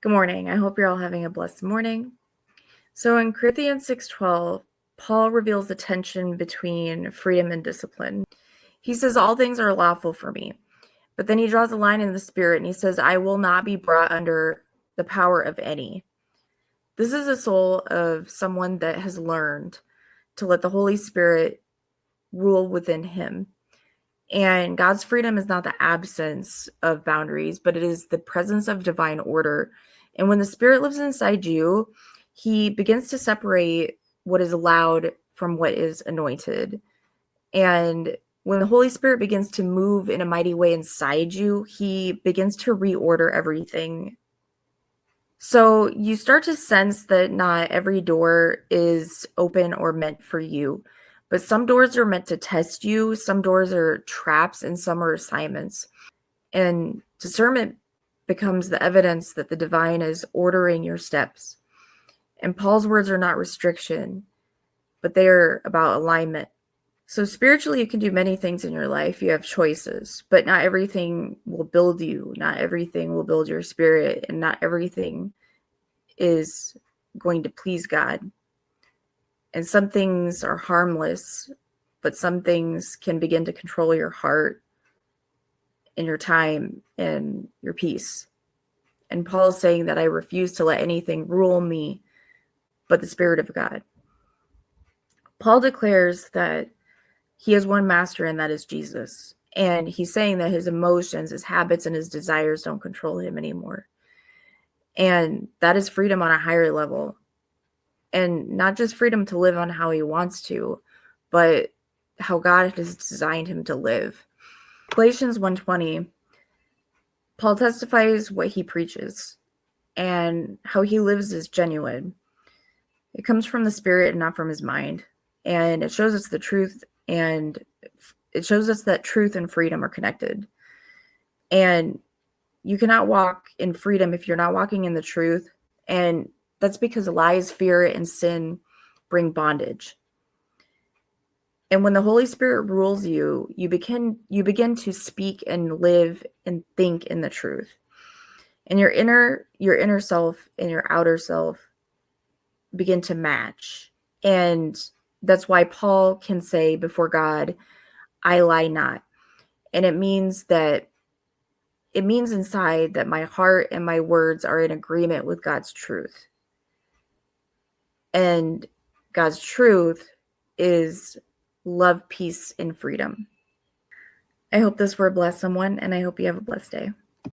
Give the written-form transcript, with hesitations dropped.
Good morning. I hope you're all having a blessed morning. So in Corinthians 6:12, Paul reveals the tension between freedom and discipline. He says, all things are lawful for me. But then he draws a line in the spirit and he says, I will not be brought under the power of any. This is the soul of someone that has learned to let the Holy Spirit rule within him. And God's freedom is not the absence of boundaries, but it is the presence of divine order. And when the Spirit lives inside you, he begins to separate what is allowed from what is anointed. And when the Holy Spirit begins to move in a mighty way inside you, he begins to reorder everything. So you start to sense that not every door is open or meant for you. But some doors are meant to test you, some doors are traps, and some are assignments. And discernment becomes the evidence that the divine is ordering your steps. And Paul's words are not restriction, but they are about alignment. So spiritually, you can do many things in your life. You have choices, but not everything will build you. Not everything will build your spirit, and not everything is going to please God. And some things are harmless, but some things can begin to control your heart and your time and your peace. And Paul is saying that I refuse to let anything rule me but the Spirit of God. Paul declares that he has one master, and that is Jesus. And he's saying that his emotions, his habits, and his desires don't control him anymore. And that is freedom on a higher level. And not just freedom to live on how he wants to, but how God has designed him to live. Galatians 1:20, Paul testifies what he preaches, and how he lives is genuine. It comes from the Spirit and not from his mind. And it shows us the truth, and it shows us that truth and freedom are connected. And you cannot walk in freedom if you're not walking in the truth. And that's because lies, fear, and sin bring bondage. And when the Holy Spirit rules you, you begin to speak and live and think in the truth. And your inner self and your outer self begin to match. And that's why Paul can say before God, I lie not. And it means inside that my heart and my words are in agreement with God's truth. And God's truth is love, peace, and freedom. I hope this word bless someone, and I hope you have a blessed day.